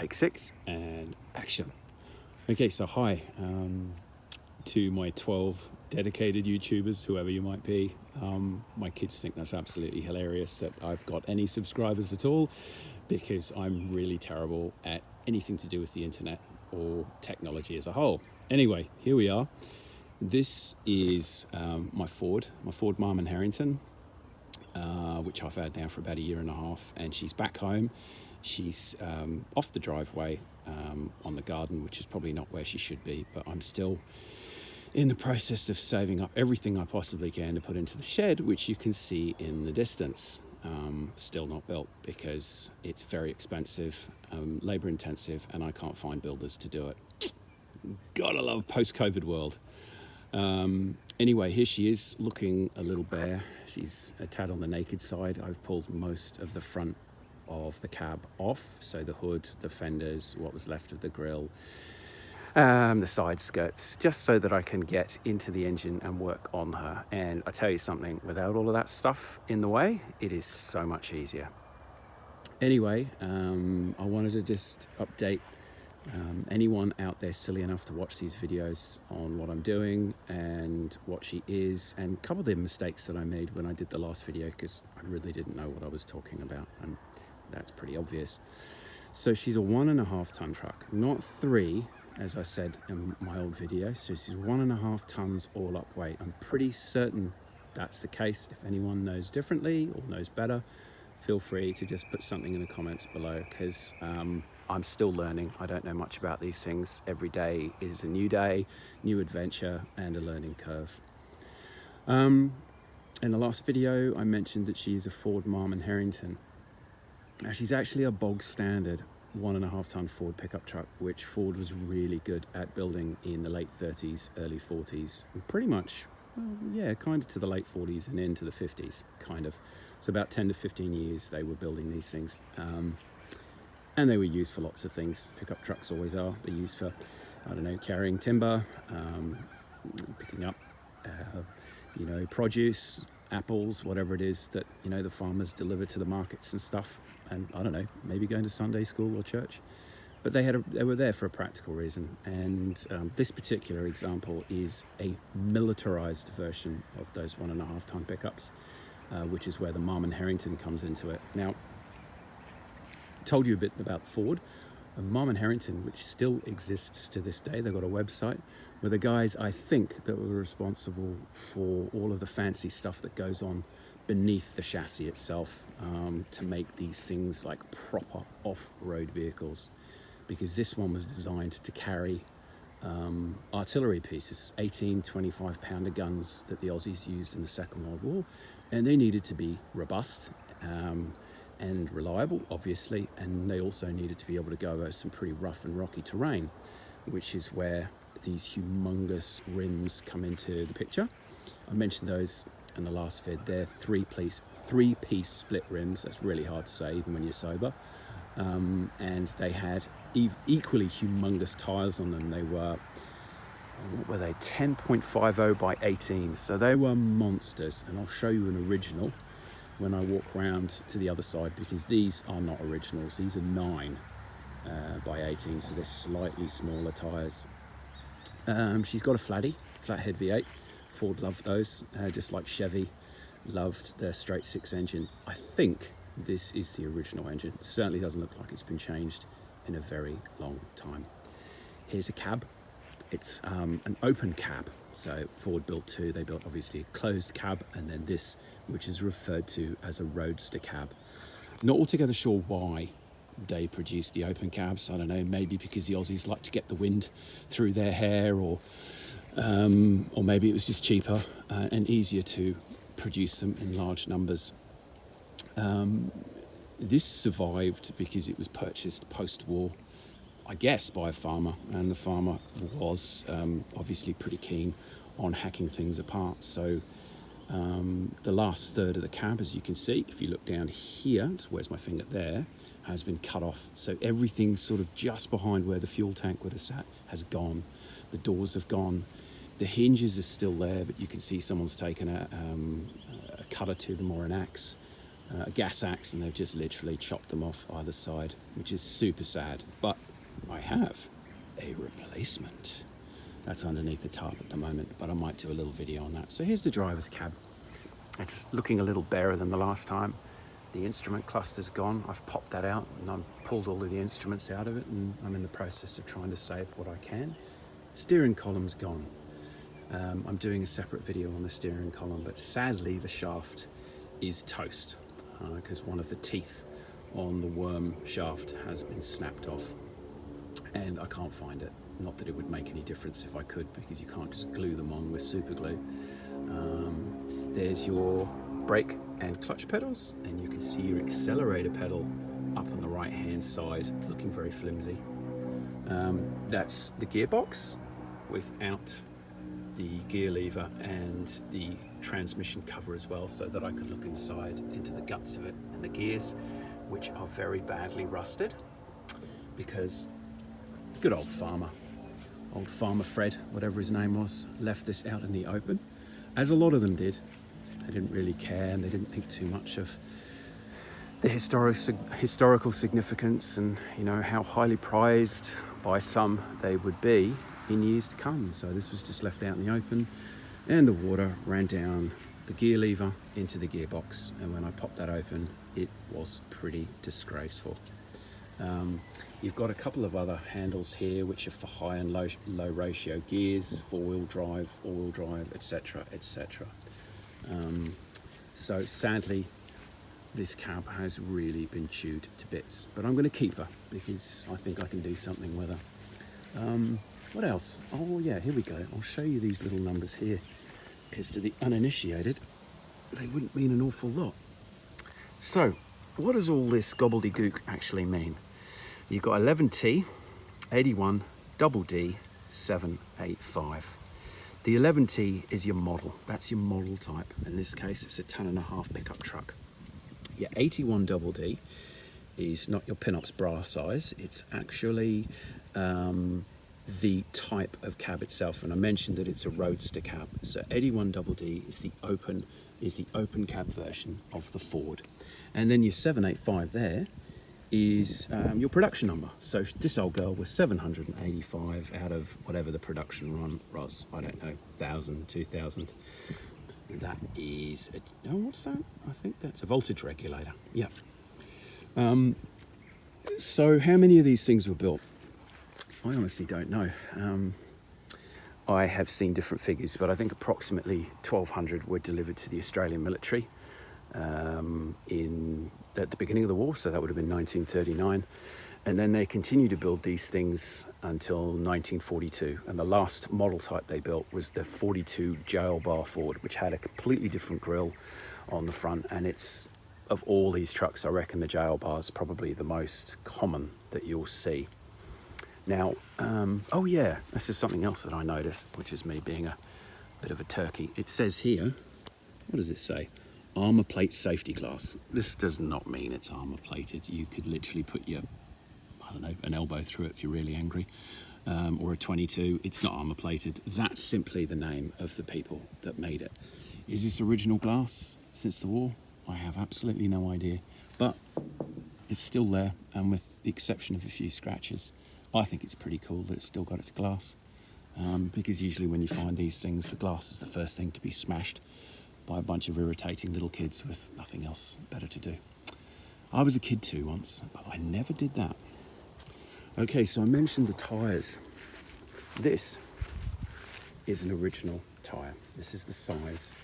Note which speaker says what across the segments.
Speaker 1: Take 6 and action. Okay, so hi to my 12 dedicated YouTubers, whoever you might be. My kids think that's absolutely hilarious that I've got any subscribers at all, because I'm really terrible at anything to do with the internet or technology as a whole. Anyway, here we are. This is my Ford Marmon Herrington, which I've had now for about 1.5 years, and she's back home. She's off the driveway on the garden, which is probably not where she should be, but I'm still in the process of saving up everything I possibly can to put into the shed, which you can see in the distance. Still not built because it's very expensive, labor intensive, and I can't find builders to do it. Gotta love post-COVID world. Anyway, here she is, looking a little bare. She's a tad on the naked side. I've pulled most of the front of the cab off, so the hood, the fenders, what was left of the grille, the side skirts, just so that I can get into the engine and work on her. And I tell you something, without all of that stuff in the way, it is so much easier. Anyway, I wanted to just update anyone out there silly enough to watch these videos on what I'm doing and what she is, and a couple of the mistakes that I made when I did the last video, because I really didn't know what I was talking about, and that's pretty obvious. So she's a 1.5 ton truck, not 3, as I said in my old video. So she's 1.5 tons all up weight. I'm pretty certain that's the case. If anyone knows differently or knows better, feel free to just put something in the comments below, because I'm still learning. I don't know much about these things. Every day is a new day, new adventure, and a learning curve. In the last video, I mentioned that she is a Ford Marmon Herrington. Now, she's actually a bog standard 1.5 ton Ford pickup truck, which Ford was really good at building in the late 30s, early 40s, and pretty much, well, yeah, kind of to the late 40s and into the 50s, kind of. So about 10 to 15 years they were building these things. And they were used for lots of things. Pickup trucks always are. They're used for, I don't know, carrying timber, picking up, produce, apples, whatever it is that, the farmers deliver to the markets and stuff. And I don't know, maybe going to Sunday school or church. But they were there for a practical reason. And this particular example is a militarized version of those 1.5 ton pickups, which is where the Marmon Herrington comes into it. Now, told you a bit about Ford. Marmon Herrington, which still exists to this day, they've got a website, were the guys, I think, that were responsible for all of the fancy stuff that goes on beneath the chassis itself, to make these things like proper off-road vehicles, because this one was designed to carry artillery pieces, 18 25-pounder guns that the Aussies used in the Second World War, and they needed to be robust and reliable, obviously, and they also needed to be able to go over some pretty rough and rocky terrain, which is where these humongous rims come into the picture. I mentioned those in the last vid. They're three-piece split rims. That's really hard to say even when you're sober. And they had equally humongous tires on them. They were, what were they, 10.50 by 18, so they were monsters. And I'll show you an original when I walk around to the other side, because these are not originals. These are 9 by 18, so they're slightly smaller tires. She's got a flathead V8. Ford loved those, just like Chevy loved their straight 6 engine. I think this is the original engine. It certainly doesn't look like it's been changed in a very long time. Here's a cab. It's an open cab. So Ford built 2. They built obviously a closed cab, and then this, which is referred to as a roadster cab. Not altogether sure why they produced the open cabs. I don't know, maybe because the Aussies like to get the wind through their hair, or maybe it was just cheaper and easier to produce them in large numbers. This survived because it was purchased post-war, I guess, by a farmer, and the farmer was obviously pretty keen on hacking things apart. So the last third of the cab, as you can see, if you look down here, where's my finger there, has been cut off. So everything sort of just behind where the fuel tank would have sat has gone. The doors have gone. The hinges are still there, but you can see someone's taken a cutter to them, or an axe, a gas axe, and they've just literally chopped them off either side, which is super sad. But I have a replacement. That's underneath the tarp at the moment, but I might do a little video on that. So here's the driver's cab. It's looking a little barer than the last time. The instrument cluster's gone. I've popped that out and I've pulled all of the instruments out of it, and I'm in the process of trying to save what I can. Steering column's gone. I'm doing a separate video on the steering column, but sadly the shaft is toast because one of the teeth on the worm shaft has been snapped off and I can't find it. Not that it would make any difference if I could, because you can't just glue them on with super glue. There's your brake and clutch pedals, and you can see your accelerator pedal up on the right hand side, looking very flimsy. That's the gearbox without the gear lever and the transmission cover as well, so that I could look inside into the guts of it. And the gears, which are very badly rusted, because good old farmer Fred, whatever his name was, left this out in the open, as a lot of them did. They didn't really care, and they didn't think too much of the historical significance, and you know how highly prized by some they would be in years to come. So this was just left out in the open, and the water ran down the gear lever into the gearbox, and when I popped that open, it was pretty disgraceful. You've got a couple of other handles here which are for high and low ratio gears, four-wheel drive, all-wheel drive, etc, etc. So sadly this cab has really been chewed to bits, but I'm going to keep her because I think I can do something with her. What else? Oh yeah, here we go. I'll show you these little numbers here, because to the uninitiated they wouldn't mean an awful lot. So what does all this gobbledygook actually mean? You've got 11T, 81, double D, 785. The 11T is your model. That's your model type. In this case, it's a 1.5-ton pickup truck. Your 81 double D is not your Pinups bra size. It's actually the type of cab itself. And I mentioned that it's a roadster cab. So 81 double D is the open cab version of the Ford. And then your 785 there is your production number. So this old girl was 785 out of whatever the production run was. I don't know, 1,000, 2,000. That is, what's that? I think that's a voltage regulator. Yeah. So how many of these things were built? I honestly don't know. I have seen different figures, but I think approximately 1,200 were delivered to the Australian military at the beginning of the war, so that would have been 1939. And then they continued to build these things until 1942. And the last model type they built was the 42 jail bar Ford, which had a completely different grille on the front. And it's, of all these trucks, I reckon the jail bar is probably the most common that you'll see. Now, oh yeah, this is something else that I noticed, which is me being a bit of a turkey. It says here, what does it say? Armor plate safety glass. This does not mean it's armor plated. You could literally put your, I don't know, an elbow through it if you're really angry, or a 22. It's not armor plated. That's simply the name of the people that made it. Is this original glass since the war? I have absolutely no idea, but it's still there, and with the exception of a few scratches, I think it's pretty cool that it's still got its glass, because usually when you find these things, the glass is the first thing to be smashed by a bunch of irritating little kids with nothing else better to do. I was a kid too once, but I never did that. Okay, so I mentioned the tyres. This is an original tyre. This is the size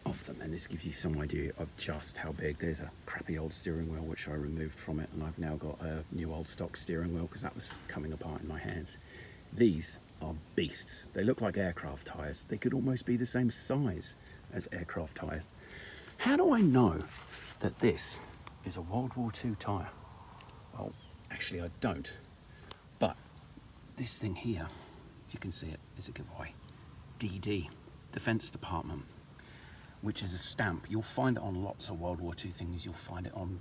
Speaker 1: of them, and this gives you some idea of just how big. There's a crappy old steering wheel which I removed from it, and I've now got a new old stock steering wheel because that was coming apart in my hands. These are beasts. They look like aircraft tyres. They could almost be the same size as aircraft tyres. How do I know that this is a World War II tyre? Well, actually I don't, but this thing here, if you can see it, is a giveaway. DD, Defence Department, which is a stamp. You'll find it on lots of World War II things. You'll find it on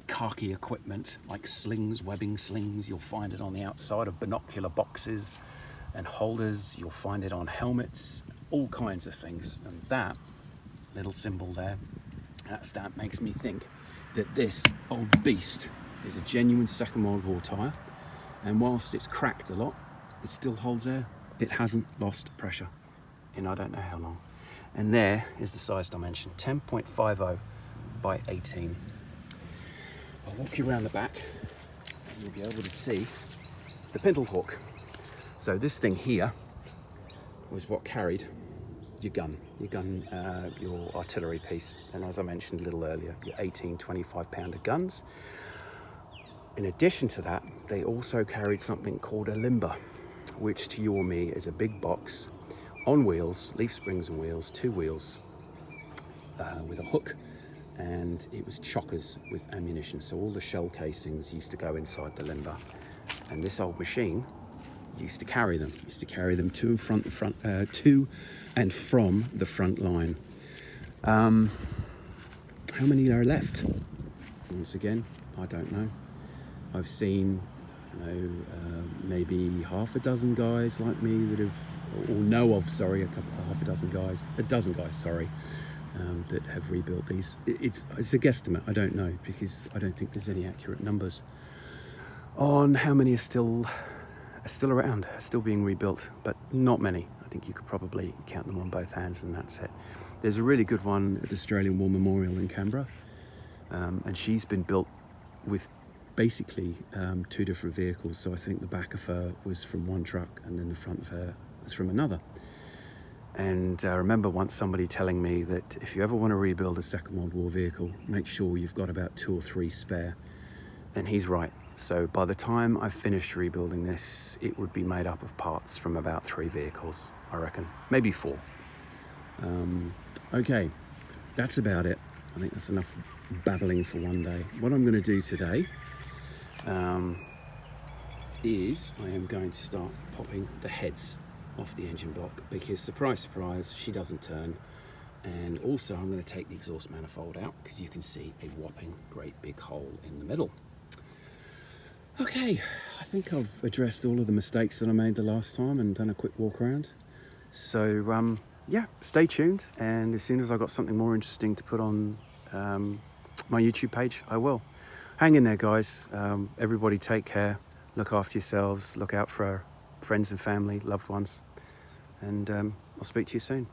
Speaker 1: khaki equipment like slings, webbing slings. You'll find it on the outside of binocular boxes and holders. You'll find it on helmets, all kinds of things. And that little symbol there That stamp makes me think that this old beast is a genuine Second World War tyre, and whilst it's cracked a lot, it still holds air. It hasn't lost pressure in I don't know how long. And there is the size dimension, 10.50 by 18. I'll walk you around the back and you'll be able to see the pintle hawk. So this thing here was what carried your artillery piece. And as I mentioned a little earlier, your 18, 25 pounder guns. In addition to that, they also carried something called a limber, which to you or me is a big box on wheels, leaf springs and wheels, 2 wheels, with a hook, and it was chockers with ammunition. So all the shell casings used to go inside the limber, and this old machine used to carry them to and from the front line. How many are left? Once again, I don't know. I've seen, maybe half a dozen guys like me that have, or know of, sorry, a dozen guys, that have rebuilt these. It's a guesstimate. I don't know, because I don't think there's any accurate numbers on how many are still around, still being rebuilt, but not many. I think you could probably count them on both hands, and that's it. There's a really good one at the Australian War Memorial in Canberra, and she's been built with basically 2 different vehicles. So I think the back of her was from one truck and then the front of her was from another. And I remember once somebody telling me that if you ever want to rebuild a Second World War vehicle, make sure you've got about 2 or 3 spare. And he's right. So by the time I finished rebuilding this, it would be made up of parts from about 3 vehicles, I reckon, maybe 4. Okay, that's about it. I think that's enough babbling for one day. What I'm going to do today is I am going to start popping the heads off the engine block, because surprise, surprise, she doesn't turn. And also I'm going to take the exhaust manifold out, because you can see a whopping great big hole in the middle. Okay, I think I've addressed all of the mistakes that I made the last time and done a quick walk around. So yeah, stay tuned, and as soon as I've got something more interesting to put on my YouTube page, I will. Hang in there, guys. Everybody take care, look after yourselves, look out for our friends and family, loved ones, and I'll speak to you soon.